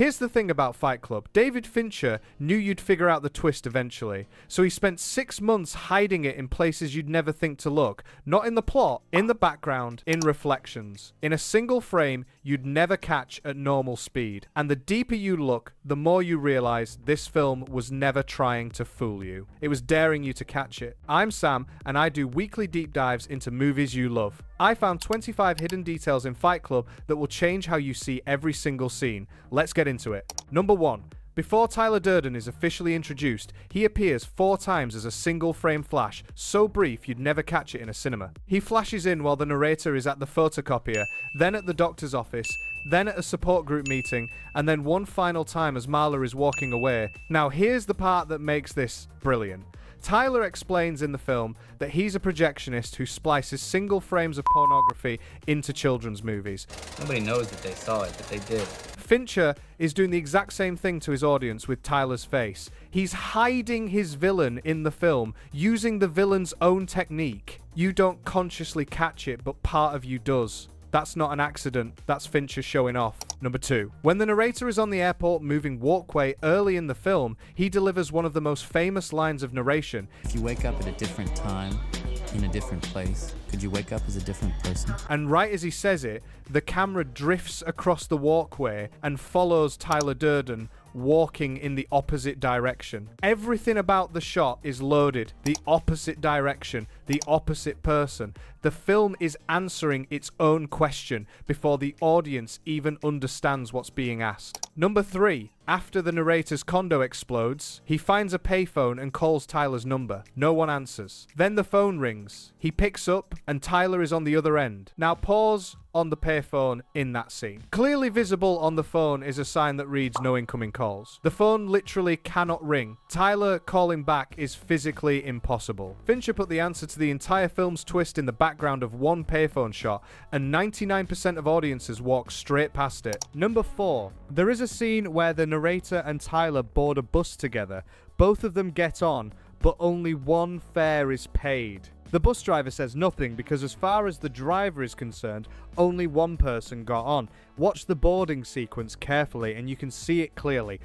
Here's the thing about Fight Club. David Fincher knew you'd figure out the twist eventually, so he spent 6 months hiding it in places you'd never think to look. Not in the plot, in the background, in reflections. In a single frame you'd never catch at normal speed. And the deeper you look, the more you realize this film was never trying to fool you. It was daring you to catch it. I'm Sam, and I do weekly deep dives into movies you love. I found 25 hidden details in Fight Club that will change how you see every single scene. Let's get into it. Number 1. Before Tyler Durden is officially introduced, he appears 4 times as a single frame flash, so brief you'd never catch it in a cinema. He flashes in while the narrator is at the photocopier, then at the doctor's office, then at a support group meeting, and then one final time as Marla is walking away. Now here's the part that makes this brilliant. Tyler explains in the film that he's a projectionist who splices single frames of pornography into children's movies. Nobody knows that they saw it, but they did. Fincher is doing the exact same thing to his audience with Tyler's face. He's hiding his villain in the film, using the villain's own technique. You don't consciously catch it, but part of you does. That's not an accident, that's Fincher showing off. Number 2. When the narrator is on the airport moving walkway early in the film, he delivers one of the most famous lines of narration. If you wake up at a different time, in a different place, could you wake up as a different person? And right as he says it, the camera drifts across the walkway and follows Tyler Durden walking in the opposite direction. Everything about the shot is loaded. The opposite direction, the opposite person. The film is answering its own question before the audience even understands what's being asked. Number 3. After the narrator's condo explodes, he finds a payphone and calls Tyler's number. No one answers. Then the phone rings. He picks up and Tyler is on the other end. Now pause on the payphone in that scene. Clearly visible on the phone is a sign that reads no incoming calls. The phone literally cannot ring. Tyler calling back is physically impossible. Fincher put the answer to the entire film's twist in the background of one payphone shot, and 99% of audiences walk straight past it. Number 4. There is a scene where the narrator and Tyler board a bus together. Both of them get on, but only one fare is paid. The bus driver says nothing because as far as the driver is concerned, only one person got on. Watch the boarding sequence carefully and you can see it clearly.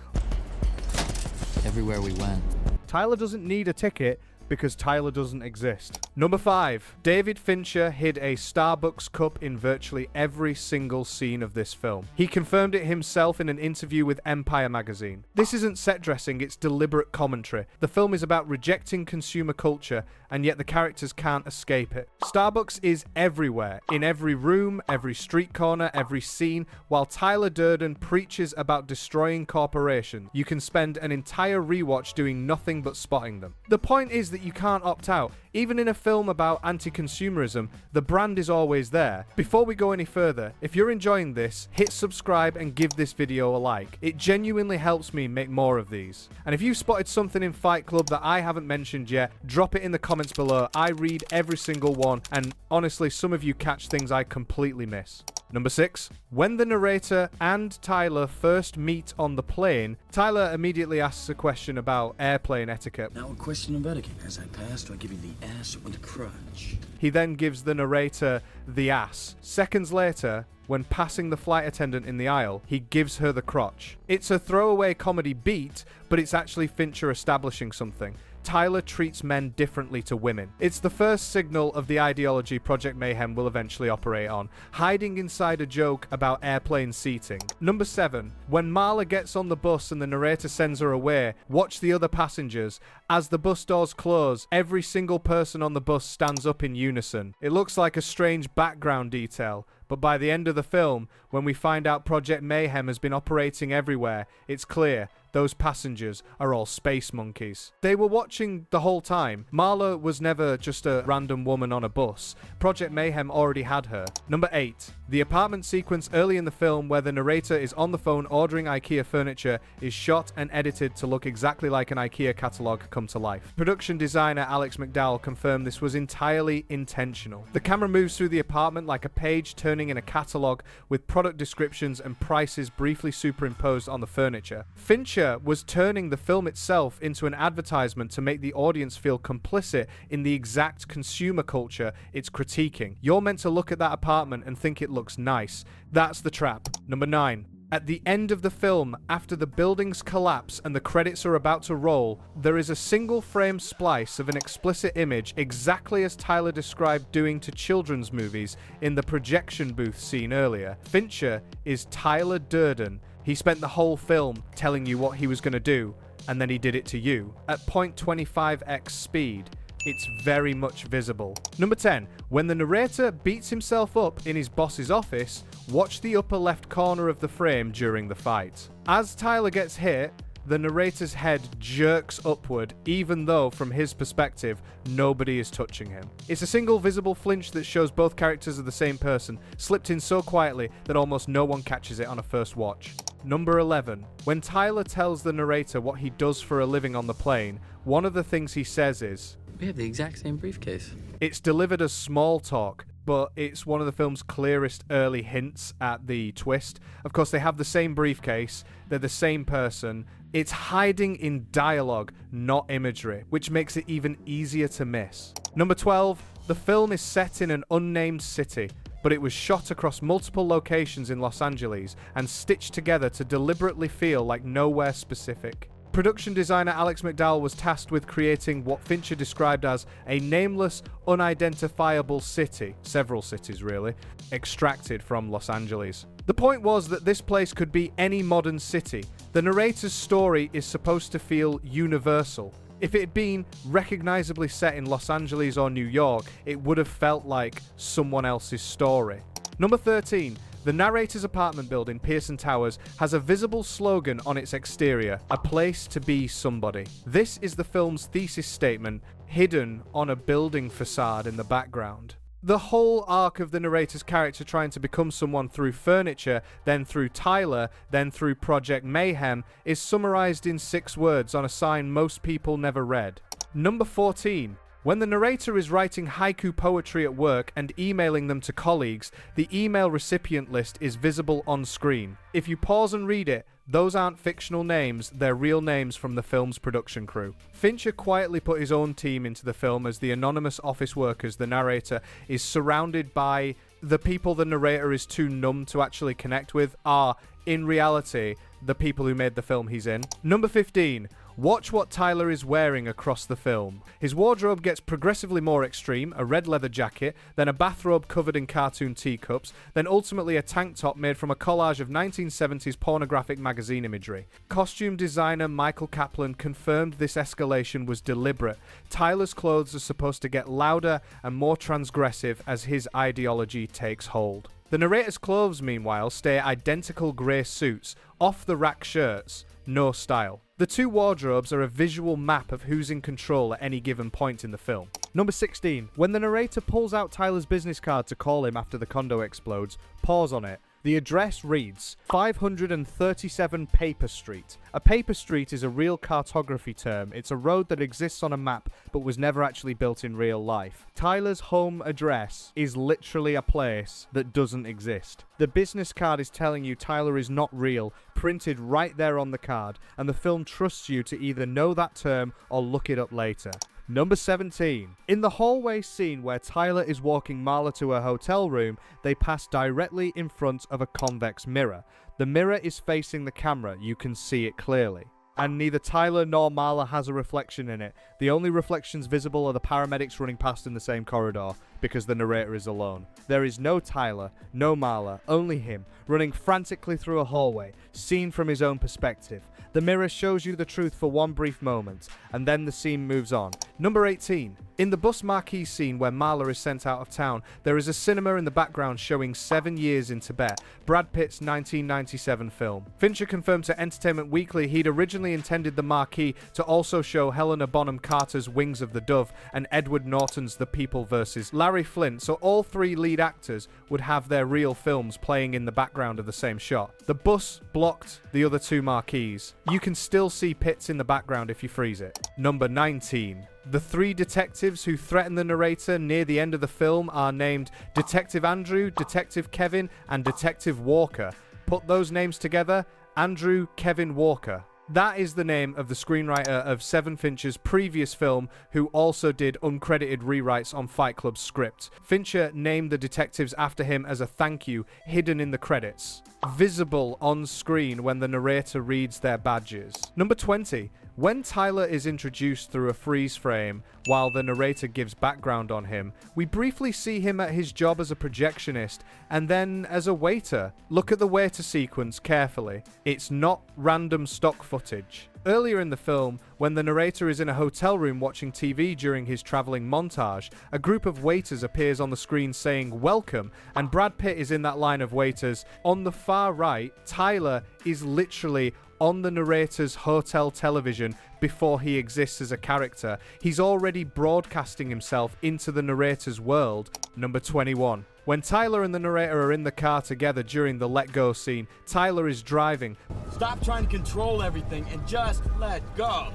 Everywhere we went. Tyler doesn't need a ticket because Tyler doesn't exist. Number 5. David Fincher hid a Starbucks cup in virtually every single scene of this film. He confirmed it himself in an interview with Empire magazine. This isn't set dressing, it's deliberate commentary. The film is about rejecting consumer culture, and yet the characters can't escape it. Starbucks is everywhere, in every room, every street corner, every scene. While Tyler Durden preaches about destroying corporations, you can spend an entire rewatch doing nothing but spotting them. The point is that you can't opt out. Even in a film about anti-consumerism, the brand is always there. Before we go any further, if you're enjoying this, hit subscribe and give this video a like. It genuinely helps me make more of these. And if you've spotted something in Fight Club that I haven't mentioned yet, drop it in the comments below. I read every single one, and honestly, some of you catch things I completely miss. Number 6. When the narrator and Tyler first meet on the plane, Tyler immediately asks a question about airplane etiquette. Now a question of etiquette. As I pass, do I give you the ass or the crutch? He then gives the narrator the ass. Seconds later, when passing the flight attendant in the aisle, he gives her the crotch. It's a throwaway comedy beat, but it's actually Fincher establishing something. Tyler treats men differently to women. It's the first signal of the ideology Project Mayhem will eventually operate on, hiding inside a joke about airplane seating. Number 7. When Marla gets on the bus and the narrator sends her away, watch the other passengers. As the bus doors close, every single person on the bus stands up in unison. It looks like a strange background detail, but by the end of the film, when we find out Project Mayhem has been operating everywhere, it's clear those passengers are all space monkeys. They were watching the whole time. Marla was never just a random woman on a bus. Project Mayhem already had her. Number 8. The apartment sequence early in the film where the narrator is on the phone ordering IKEA furniture is shot and edited to look exactly like an IKEA catalogue come to life. Production designer Alex McDowell confirmed this was entirely intentional. The camera moves through the apartment like a page turning in a catalogue with product descriptions and prices briefly superimposed on the furniture. Fincher was turning the film itself into an advertisement to make the audience feel complicit in the exact consumer culture it's critiquing. You're meant to look at that apartment and think it looks nice. That's the trap. Number 9. At the end of the film, after the buildings collapse and the credits are about to roll, there is a single frame splice of an explicit image exactly as Tyler described doing to children's movies in the projection booth scene earlier. Fincher is Tyler Durden. He spent the whole film telling you what he was going to do, and then he did it to you. At 0.25x speed, it's very much visible. Number 10. When the narrator beats himself up in his boss's office, watch the upper left corner of the frame during the fight. As Tyler gets hit, the narrator's head jerks upward, even though, from his perspective, nobody is touching him. It's a single visible flinch that shows both characters are the same person, slipped in so quietly that almost no one catches it on a first watch. Number 11. When Tyler tells the narrator what he does for a living on the plane, one of the things he says is, We have the exact same briefcase. it's delivered as small talk, but it's one of the film's clearest early hints at the twist. Of course, they have the same briefcase, they're the same person. It's hiding in dialogue, not imagery, which makes it even easier to miss. Number 12. The film is set in an unnamed city, but it was shot across multiple locations in Los Angeles and stitched together to deliberately feel like nowhere specific. Production designer Alex McDowell was tasked with creating what Fincher described as a nameless, unidentifiable city, several cities really, extracted from Los Angeles. The point was that this place could be any modern city. The narrator's story is supposed to feel universal. If it had been recognizably set in Los Angeles or New York, it would have felt like someone else's story. Number 13. The narrator's apartment building, Pearson Towers, has a visible slogan on its exterior, a place to be somebody. This is the film's thesis statement, hidden on a building facade in the background. The whole arc of the narrator's character trying to become someone through furniture, then through Tyler, then through Project Mayhem, is summarized in 6 words on a sign most people never read. Number 14. When the narrator is writing haiku poetry at work and emailing them to colleagues, the email recipient list is visible on screen. If you pause and read it, those aren't fictional names, they're real names from the film's production crew. Fincher quietly put his own team into the film as the anonymous office workers the narrator is surrounded by. The people the narrator is too numb to actually connect with are, in reality, the people who made the film he's in. Number 15. Watch what Tyler is wearing across the film. His wardrobe gets progressively more extreme, a red leather jacket, then a bathrobe covered in cartoon teacups, then ultimately a tank top made from a collage of 1970s pornographic magazine imagery. Costume designer Michael Kaplan confirmed this escalation was deliberate. Tyler's clothes are supposed to get louder and more transgressive as his ideology takes hold. The narrator's clothes, meanwhile, stay identical grey suits, off-the-rack shirts, no style. The 2 wardrobes are a visual map of who's in control at any given point in the film. Number 16. When the narrator pulls out Tyler's business card to call him after the condo explodes, pause on it. The address reads 537 Paper Street. A paper street is a real cartography term. It's a road that exists on a map but was never actually built in real life. Tyler's home address is literally a place that doesn't exist. The business card is telling you Tyler is not real, printed right there on the card, and the film trusts you to either know that term or look it up later. Number 17. In the hallway scene where Tyler is walking Marla to her hotel room, they pass directly in front of a convex mirror. The mirror is facing the camera, you can see it clearly. And neither Tyler nor Marla has a reflection in it. The only reflections visible are the paramedics running past in the same corridor, because the narrator is alone. There is no Tyler, no Marla, only him, running frantically through a hallway, seen from his own perspective. The mirror shows you the truth for one brief moment, and then the scene moves on. Number 18. In the bus marquee scene where Marla is sent out of town, there is a cinema in the background showing 7 Years in Tibet, Brad Pitt's 1997 film. Fincher confirmed to Entertainment Weekly he'd originally intended the marquee to also show Helena Bonham Carter's Wings of the Dove and Edward Norton's The People vs. Larry Flint, so all 3 lead actors would have their real films playing in the background of the same shot. The bus blocked the other 2 marquees. You can still see Pitts in the background if you freeze it. Number 19. The 3 detectives who threaten the narrator near the end of the film are named Detective Andrew, Detective Kevin, and Detective Walker. Put those names together, Andrew Kevin Walker. That is the name of the screenwriter of Seven Fincher's previous film, who also did uncredited rewrites on Fight Club's script. Fincher named the detectives after him as a thank you, hidden in the credits, visible on screen when the narrator reads their badges. Number 20. When Tyler is introduced through a freeze frame while the narrator gives background on him, we briefly see him at his job as a projectionist and then as a waiter. Look at the waiter sequence carefully. It's not random stock footage. Earlier in the film, when the narrator is in a hotel room watching TV during his traveling montage, a group of waiters appears on the screen saying welcome, and Brad Pitt is in that line of waiters. On the far right, Tyler is literally on the narrator's hotel television before he exists as a character. He's already broadcasting himself into the narrator's world. Number 21. When Tyler and the narrator are in the car together during the let go scene, Tyler is driving. Stop trying to control everything and just let go.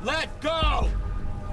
Let go!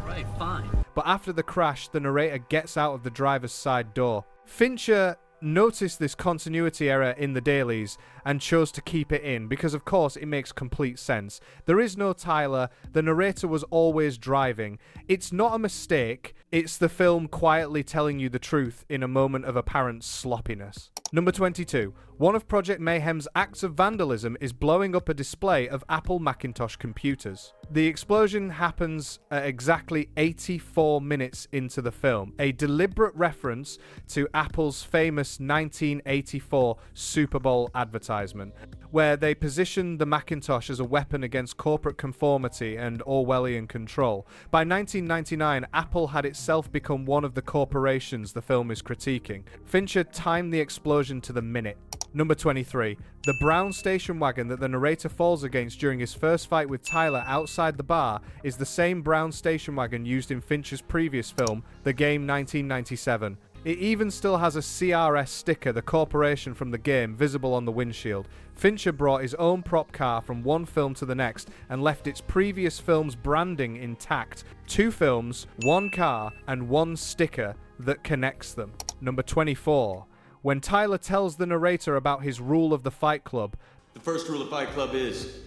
Right, fine. But after the crash, the narrator gets out of the driver's side door. Fincher noticed this continuity error in the dailies and chose to keep it in because, of course, it makes complete sense. There is no Tyler. The narrator was always driving. It's not a mistake. It's the film quietly telling you the truth in a moment of apparent sloppiness. Number 22. One of Project Mayhem's acts of vandalism is blowing up a display of Apple Macintosh computers. The explosion happens at exactly 84 minutes into the film, a deliberate reference to Apple's famous 1984 Super Bowl advertisement, where they positioned the Macintosh as a weapon against corporate conformity and Orwellian control. By 1999, Apple had itself become one of the corporations the film is critiquing. Fincher timed the explosion to the minute. Number 23. The brown station wagon that the narrator falls against during his first fight with Tyler outside the bar is the same brown station wagon used in Fincher's previous film, The Game 1997. It even still has a CRS sticker, the corporation from the game, visible on the windshield. Fincher brought his own prop car from one film to the next and left its previous film's branding intact. 2 films, 1 car, and 1 sticker that connects them. Number 24. When Tyler tells the narrator about his rule of the Fight Club, The first rule of Fight Club is,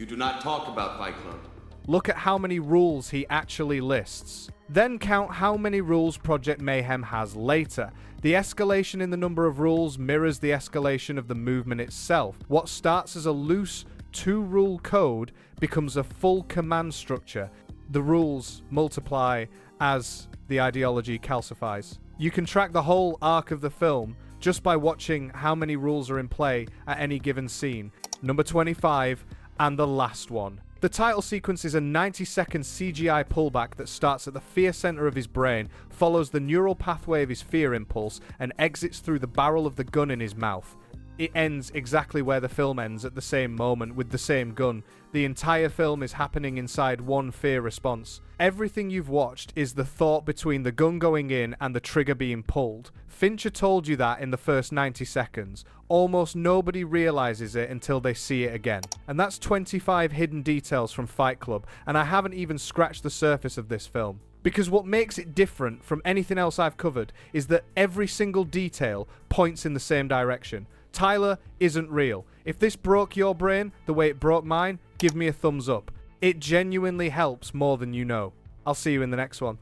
you do not talk about Fight Club. look at how many rules he actually lists. Then count how many rules Project Mayhem has later. The escalation in the number of rules mirrors the escalation of the movement itself. What starts as a loose 2-rule code becomes a full command structure. The rules multiply as the ideology calcifies. You can track the whole arc of the film just by watching how many rules are in play at any given scene. Number 25, and the last one. The title sequence is a 90-second CGI pullback that starts at the fear center of his brain, follows the neural pathway of his fear impulse, and exits through the barrel of the gun in his mouth. It ends exactly where the film ends, at the same moment, with the same gun. The entire film is happening inside one fear response. Everything you've watched is the thought between the gun going in and the trigger being pulled. Fincher told you that in the first 90 seconds. Almost nobody realizes it until they see it again. And that's 25 hidden details from Fight Club, and I haven't even scratched the surface of this film. Because what makes it different from anything else I've covered is that every single detail points in the same direction. Tyler isn't real. If this broke your brain the way it broke mine, give me a thumbs up. It genuinely helps more than you know. I'll see you in the next one.